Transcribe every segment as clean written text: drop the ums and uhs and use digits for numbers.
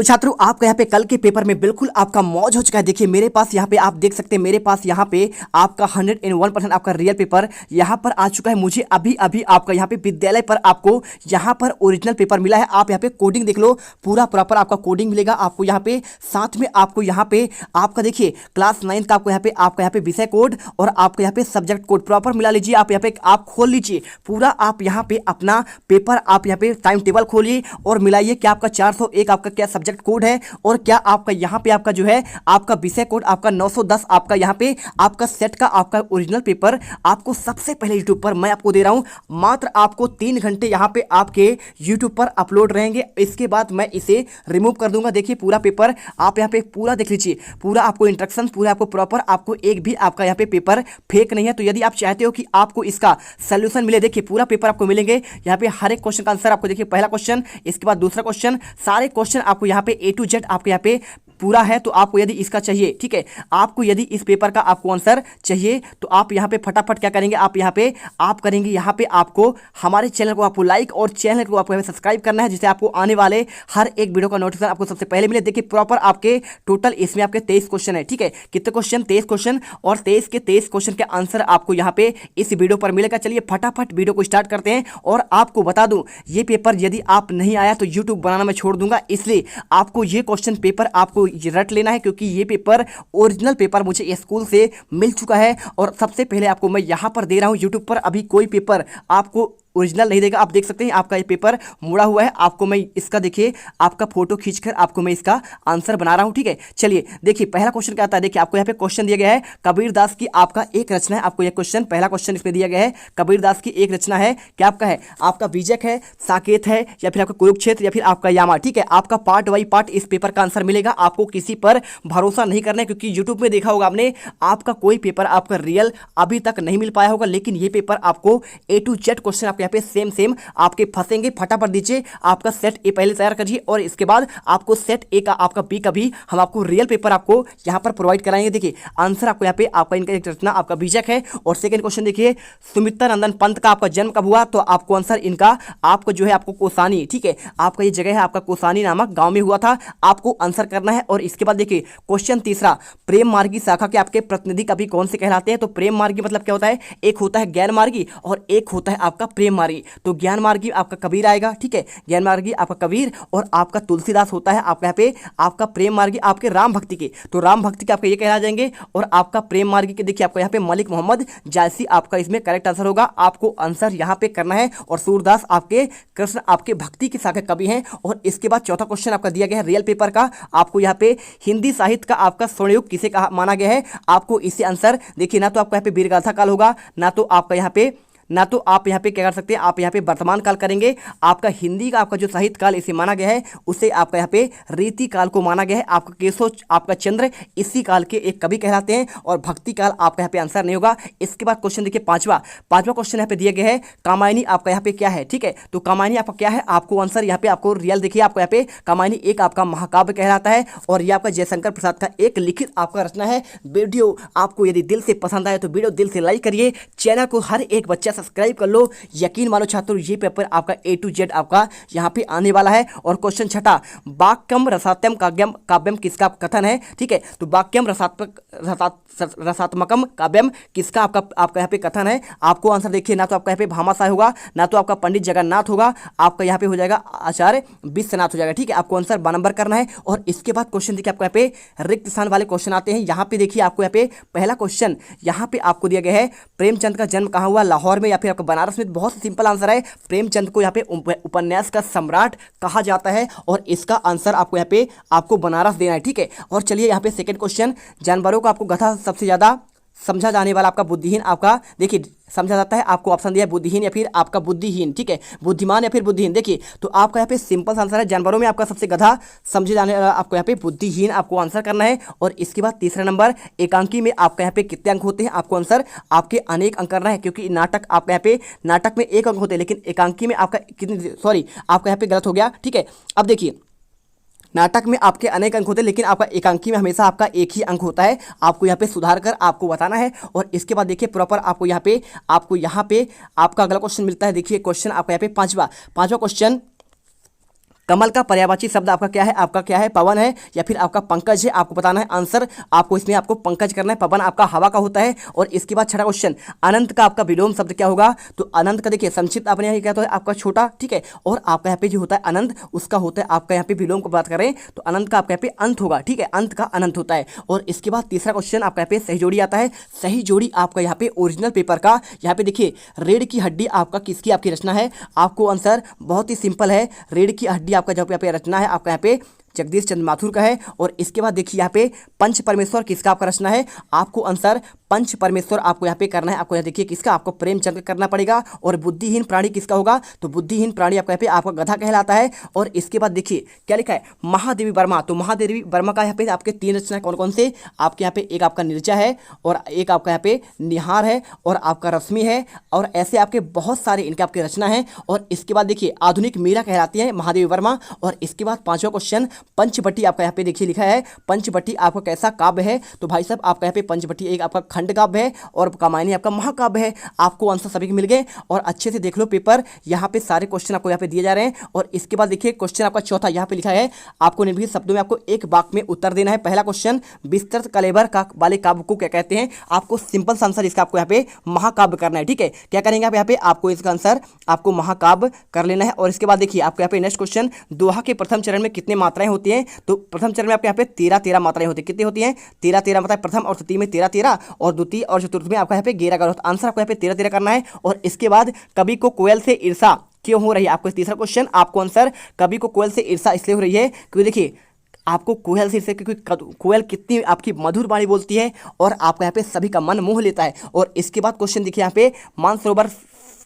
तो छात्रों आपका यहाँ पे कल के पेपर में बिल्कुल आपका मौज हो चुका है। देखिए मेरे पास यहाँ पे आप देख सकते हैं, मेरे पास यहाँ पे आपका 101% आपका रियल पेपर यहाँ पर आ चुका है। मुझे अभी अभी आपका यहाँ पे विद्यालय पर आपको यहाँ पर ओरिजिनल पेपर मिला है। आप यहाँ पे कोडिंग देख लो, पूरा प्रॉपर आपका कोडिंग मिलेगा आपको यहाँ पे। साथ में आपको यहाँ पे आपका देखिए क्लास 9 का आपको यहाँ पे विषय कोड और आपको यहाँ पे सब्जेक्ट कोड प्रॉपर मिला लीजिए। आप यहाँ पे आप खोल लीजिए पूरा, आप यहाँ पे अपना पेपर आप यहाँ पे टाइम टेबल खोलिए और मिलाइए क्या आपका 401 आपका क्या सब्जेक्ट कोड है और क्या आपका यहाँ पे आपका जो है आपका विषय कोड आपका 910 आपका यहाँ पे आपका सेट का आपका ओरिजिनल पेपर आपको सबसे पहले यूट्यूब पर मैं आपको दे रहा हूँ। मात्र आपको 3 घंटे यहाँ पे आपके यूट्यूब पर अपलोड रहेंगे। इसके बाद मैं इसे रिमूव कर दूंगा। देखिए पूरा पेपर आप यहाँ पे पूरा देख लीजिए, पूरा आपको इंस्ट्रक्शन पूरा आपको प्रॉपर, आपको एक भी आपका यहाँ पे पेपर फेक नहीं है। तो यदि आप चाहते हो कि आपको इसका सोल्यूशन मिले, देखिए पूरा पेपर आपको मिलेंगे यहाँ पे। हर एक क्वेश्चन का आंसर आपको देखिए, पहला क्वेश्चन, इसके बाद दूसरा क्वेश्चन, सारे क्वेश्चन आपको यहाँ पे A to Z आपको यहाँ पे पूरा है। तो आपको यदि इसका चाहिए, ठीक है, आपको यदि इस पेपर का आपको आंसर चाहिए तो आप यहाँ पे फटाफट क्या करेंगे, आप यहाँ पे आप करेंगे यहाँ पे आपको हमारे चैनल को आपको लाइक और चैनल को आपको सब्सक्राइब करना है, जिससे आपको आने वाले हर एक वीडियो का नोटिफिकेशन आपको सबसे पहले मिले। देखिए प्रॉपर आपके टोटल इसमें आपके 23 क्वेश्चन है, ठीक है, कितने क्वेश्चन, 23 क्वेश्चन, और 23 के 23 क्वेश्चन के आंसर आपको यहाँ पे इस वीडियो पर मिलेगा। चलिए फटाफट वीडियो को स्टार्ट करते हैं। और आपको बता दूं ये पेपर यदि आप नहीं आया तो यूट्यूब बनाना मैं छोड़ दूंगा, इसलिए आपको ये क्वेश्चन पेपर आपको रट लेना है, क्योंकि ये पेपर ओरिजिनल पेपर मुझे स्कूल से मिल चुका है और सबसे पहले आपको मैं यहां पर दे रहा हूं। यूट्यूब पर अभी कोई पेपर आपको ओरिजिनल नहीं देगा। आप देख सकते हैं आपका ये पेपर मुड़ा हुआ है। आपको मैं इसका देखिए आपका फोटो खींचकर आपको मैं इसका आंसर बना रहा हूं, ठीक है। चलिए देखिए पहला क्वेश्चन क्या आता है। देखिए आपको यहाँ पे क्वेश्चन दिया गया है, कबीरदास की आपका एक रचना है। आपको ये क्वेश्चन, पहला क्वेश्चन इसमें दिया गया है, कबीरदास की एक रचना है, क्या आपका है, आपका बीजक है, साकेत है, या फिर आपका कुरुक्षेत्र, या फिर आपका यामा, ठीक है। आपका पार्ट बाई पार्ट इस पेपर का आंसर मिलेगा। आपको किसी पर भरोसा नहीं करना है, क्योंकि यूट्यूब में देखा होगा आपने, आपका कोई पेपर आपका रियल अभी तक नहीं मिल पाया होगा, लेकिन ये पेपर आपको A to Z क्वेश्चन आपके यहाँ पे सेम आपके फंसेंगे। फटाफट दीजिए, आपका सेट ए पहले तैयार करिए और इसके बाद आपको सेट ए का आपका बी का भी हम आपको रियल पेपर आपको यहां पर प्रोवाइड कराएंगे। देखिए आंसर आपको यहाँ पे आपका इनका एक रचना आपका बीजक है। और सेकंड क्वेश्चन देखिए, सुमित्रा नंदन पंत का आपका जन्म कब हुआ, तो आपको आंसर इनका आपको जो है आपको कोसानी, ठीक है, आपका ये जगह है आपका कोसानी नामक गांव में हुआ था, आपको आंसर करना है। और इसके बाद देखिए क्वेश्चन तीसरा, प्रेम मार्गी शाखा के आपके प्रतिनिधि कवि कौन से कहलाते हैं, तो प्रेम मार्गी मतलब क्या होता है, एक होता है ज्ञान मार्गी और एक होता है आपका प्रेम मार्गी। तो ज्ञान मार्गी आपका कबीर आएगा, ठीक है, ज्ञान मार्गी आपका कबीर, और आपका तुलसीदास होता है आपका यहाँ पे आपका प्रेम मार्गी आपके राम भक्ति के, तो राम भक्ति के आपके ये कहला जाएंगे। और आपका प्रेम मार्गी के देखिए आपका यहाँ पे मलिक मोहम्मद जायसी आपका इसमें करेक्ट आंसर होगा। आपको आंसर यहाँ पे करना है। और सूरदास आपके कृष्ण आपके भक्ति के शाखा कवि हैं। और इसके बाद चौथा क्वेश्चन आपका दिया गया है रियल पेपर का, आपको यहाँ पे हिंदी साहित्य का आपका स्वर्णयुग किसे कहा माना गया है। आपको इससे आंसर देखिए, ना तो आपका यहाँ पे वीरगाथा काल होगा, ना तो आपका यहाँ पे, ना तो आप यहाँ पे क्या कर सकते हैं, आप यहाँ पे वर्तमान काल करेंगे। आपका हिंदी का आपका जो साहित्य काल इसे माना गया है, उसे आपका यहाँ पे रीति काल को माना गया है। आपका केशव आपका चंद्र इसी काल के एक कवि कहलाते हैं। और भक्ति काल आपका यहाँ पे आंसर नहीं होगा। इसके बाद क्वेश्चन देखिए पांचवा क्वेश्चन यहाँ पे दिया गया है, कामायनी आपका यहाँ पे क्या है, ठीक है। तो कामायनी आपका क्या है, आपको आंसर यहाँ पे आपको रियल देखिए, आपको यहाँ पे कामायनी एक आपका महाकाव्य कहलाता है और ये आपका जयशंकर प्रसाद का एक लिखित आपका रचना है। वीडियो आपको यदि दिल से पसंद आए तो वीडियो दिल से लाइक करिए, चैनल को हर एक बच्चा सब्सक्राइब कर लो। यकीन मानो छात्रों, ये पेपर आपका A to Z आपका यहाँ पे आने वाला है। और क्वेश्चन छठा, वाक्यम रसात्यम काव्यम काव्यम किसका कथन है, ठीक है। तो वाक्यम रसात्मकम काव्यम किसका आपका यहाँ पे कथन है। आपको आंसर देखिए, ना तो आपका यहाँ पे भामाशाह होगा, ना तो आपका पंडित जगन्नाथ होगा, आपका यहाँ पे हो जाएगा आचार्य विश्वनाथ हो जाएगा, ठीक है। आपको आंसर 2 नंबर करना है। और इसके बाद क्वेश्चन देखिए आपको यहाँ पे रिक्त स्थान वाले क्वेश्चन आते हैं। यहाँ पे देखिए आपको यहाँ पे पहला क्वेश्चन यहाँ पे आपको दिया गया है, प्रेमचंद का जन्म कहाँ हुआ, लाहौर में या फिर आपका बनारस में। बहुत सिंपल आंसर है, प्रेमचंद को यहाँ पे उपन्यास का सम्राट कहा जाता है और इसका आंसर आपको यहाँ पे आपको बनारस देना है, ठीक है। और चलिए यहाँ पे सेकंड क्वेश्चन, जानवरों का आपको गधा सबसे ज्यादा समझा जाने वाला आपका बुद्धिहीन आपका देखिए समझा जाता है। आपको ऑप्शन दिया है बुद्धिहीन या फिर आपका बुद्धिहीन, ठीक है, बुद्धिमान या फिर बुद्धिहीन। देखिए तो आपका यहाँ पे सिंपल आंसर है, जानवरों में आपका सबसे गधा समझे जाने वाला आपको यहाँ पे बुद्धिहीन आपको आंसर करना है। और इसके बाद तीसरा नंबर, एकांकी में आपका यहाँ पे कितने अंक होते हैं, आपको आंसर आपके अनेक अंक करना है, क्योंकि नाटक आपका यहाँ पे नाटक में 1 अंक होते हैं, लेकिन एकांकी में आपका कितने, सॉरी आपका यहाँ पे गलत हो गया, ठीक है। अब देखिए नाटक में आपके अनेक अंक होते हैं, लेकिन आपका एकांकी में हमेशा आपका एक ही अंक होता है। आपको यहाँ पे सुधार कर आपको बताना है। और इसके बाद देखिए प्रॉपर आपको यहाँ पे आपका अगला क्वेश्चन मिलता है। देखिए क्वेश्चन आपका यहाँ पे पांचवा क्वेश्चन, कमल का पर्यायवाची शब्द आपका क्या है? आपका क्या है? पवन है या फिर आपका पंकज है? आपको बताना है आंसर। आपको इसमें आपको पंकज करना है, पवन आपका हवा का होता है। और इसके बाद छठा क्वेश्चन, अनंत का आपका विलोम शब्द क्या होगा? तो अनंत का देखिए संक्षिप्त आपने यहाँ क्या तो है आपका छोटा, ठीक है। और आपका यहाँ पे जो होता है अनंत, उसका होता है आपका यहाँ पे विलोम को बात करें तो अनंत का आपका यहाँ पे अंत होगा, ठीक है, अंत का अनंत होता है। और इसके बाद तीसरा क्वेश्चन आपका यहाँ पे सही जोड़ी आता है। सही जोड़ी आपका यहाँ पे ओरिजिनल पेपर का, यहाँ पे देखिए रीढ़ की हड्डी आपका किसकी आपकी रचना है? आपको आंसर बहुत ही सिंपल है, रीढ़ की हड्डी आपका जब यहाँ पे रचना है आपका यहाँ पे जगदीश चंद्र माथुर का है। और इसके बाद देखिए यहाँ पे पंच परमेश्वर किसका आपका रचना है? आपको आंसर पंच परमेश्वर आपको यहाँ पे करना है। आपको यहाँ देखिए किसका? आपको प्रेमचंद का करना पड़ेगा। और बुद्धिहीन प्राणी किसका होगा? तो बुद्धिहीन प्राणी आपका यहाँ पे आपका गधा कहलाता है। और इसके बाद देखिए क्या लिखा है? महादेवी वर्मा। तो महादेवी वर्मा का यहाँ पे आपके 3 रचना कौन कौन से? आपके यहाँ पे एक आपका निर्जा है, और एक आपका यहाँ पे निहार है, और आपका रश्मि है, और ऐसे आपके बहुत सारे इनके आपके रचना है। और इसके बाद देखिए आधुनिक मीरा कहलाती है महादेवी वर्मा। और इसके बाद पांचवा क्वेश्चन, पंचवटी आपका यहाँ पे देखिए लिखा है, पंचवटी आपका कैसा काव्य है? तो भाई साहब आपका यहाँ पे पंचवटी एक आपका खंड काव्य है, और कामायनी आपका महाकाव्य है। आपको आंसर सभी के मिल गए। और अच्छे से देख लो पेपर, यहाँ पे सारे क्वेश्चन आपको यहाँ पे दिए जा रहे हैं। और इसके बाद देखिए क्वेश्चन आपका चौथा यहाँ पे लिखा है, आपको निम्नलिखित शब्दों में आपको एक वाक्य में उत्तर देना है। पहला क्वेश्चन, विस्तृत कलेबर का वाले काव्य को क्या कहते हैं? आपको सिंपल सा आंसर इसका आपको यहाँ पे महाकाव्य करना है, ठीक है। क्या करेंगे आप यहाँ पे? आपको इसका आंसर आपको महाकाव्य कर लेना है। और इसके बाद देखिए आपको यहाँ पे नेक्स्ट क्वेश्चन, दोहा के प्रथम चरण में कितने मात्राएं होती हैं? तो प्रथम चरण में आपके यहाँ पे 13 मात्राएं होती है। कितनी होती हैं? 13 मात्राएं। प्रथम और तृतीय में 13, और द्वितीय और चतुर्थ में आपका यहाँ पे 11 आंसर आपको यहाँ पे 13 करना है। और इसके बाद कवि को कोयल से ईर्षा क्यों हो रही है? आपको तीसरा क्वेश्चन, आपको आंसर कवि को कोयल से ईर्षा इसलिए हो रही है क्योंकि देखिए आपको कोयल से ईर्ष्या, क्योंकि कोयल कितनी आपकी मधुर वाणी बोलती है और आपको यहाँ पे सभी का मन मोह लेता है। और इसके बाद क्वेश्चन देखिए यहाँ पे, मानसरोवर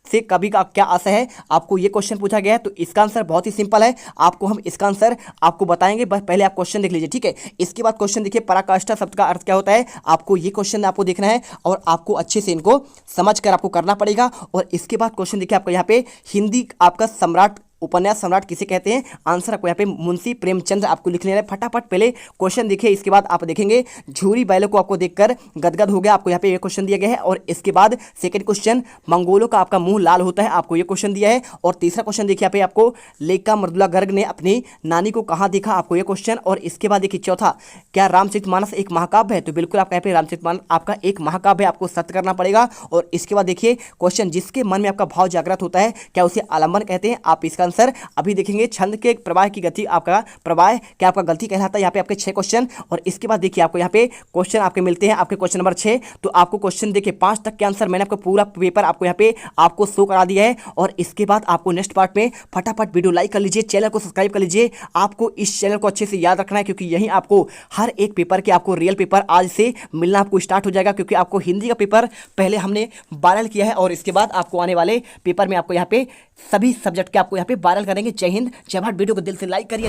से कवि का क्या आशय है? आपको ये क्वेश्चन पूछा गया है। तो इसका आंसर बहुत ही सिंपल है, आपको हम इसका आंसर आपको बताएंगे, बस पहले आप क्वेश्चन देख लीजिए, ठीक है। इसके बाद क्वेश्चन देखिए, पराकाष्ठा शब्द का अर्थ क्या होता है? आपको ये क्वेश्चन आपको देखना है और आपको अच्छे से इनको समझ कर आपको करना पड़ेगा। और इसके बाद क्वेश्चन देखिए आपका यहाँ पे, हिंदी आपका सम्राट उपन्यास सम्राट किसे कहते हैं? आंसर आपको यहाँ पे मुंशी प्रेमचंद आपको लिख लेना है। फटाफट पहले क्वेश्चन देखिए, इसके बाद आप देखेंगे झूरी बैलों को आपको देखकर गदगद हो गया, आपको यहाँ पे ये क्वेश्चन दिया गया है। और इसके बाद सेकंड क्वेश्चन, मंगोलों का आपका मुंह लाल होता है, आपको ये क्वेश्चन दिया है। और तीसरा क्वेश्चन देखिए यहाँ पे आपको, लेखा मृदुला गर्ग ने अपनी नानी को कहाँ देखा? आपको ये क्वेश्चन। और इसके बाद देखिए चौथा, क्या रामचरितमानस एक महाकाव्य है? तो बिल्कुल आपका यहाँ पे रामचरितमानस आपका एक महाकाव्य है, आपको सत्य करना पड़ेगा। और इसके बाद देखिए क्वेश्चन, जिसके मन में आपका भाव जागृत होता है क्या उसे आलंबन कहते हैं? आप इसका आंसर अभी देखेंगे। छंद के प्रवाह की गति, आपका प्रवाह क्या आपका गति कहलाता है? यहाँ पे आपके 6 क्वेश्चन। और इसके बाद देखिए आपको यहाँ पे क्वेश्चन आपके मिलते हैं, आपके क्वेश्चन नंबर 6। तो आपको क्वेश्चन देखिए 5 तक के आंसर मैंने आपको पूरा पेपर आपको यहाँ पे आपको शो करा दिया है। और इसके बाद आपको नेक्स्ट पार्ट में फटाफट वीडियो लाइक कर लीजिए, चैनल को सब्सक्राइब कर लीजिए। आपको इस चैनल को अच्छे से याद रखना है, क्योंकि यहीं आपको हर एक पेपर के आपको रियल पेपर आज से मिलना आपको स्टार्ट हो जाएगा। क्योंकि आपको हिंदी का पेपर पहले हमने वायरल किया है, और इसके बाद आपको आने वाले पेपर में आपको यहाँ पे सभी सब्जेक्ट के आपको यहाँ पे वायरल करेंगे। जय हिंद, जय भारत। वीडियो को दिल से लाइक करिए,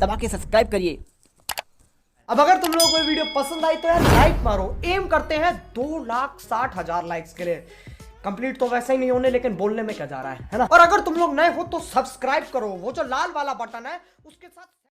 दबा के सब्सक्राइब करिए। अब अगर तुम लोगों को वीडियो पसंद आई तो यार लाइक मारो। एम करते हैं 2,60,000 लाइक्स के लिए। कंप्लीट तो वैसे ही नहीं होने, लेकिन बोलने में क्या जा रहा है ना। और अगर तुम लोग नए हो तो सब्सक्राइब करो, वो जो लाल वाला बटन है उसके साथ।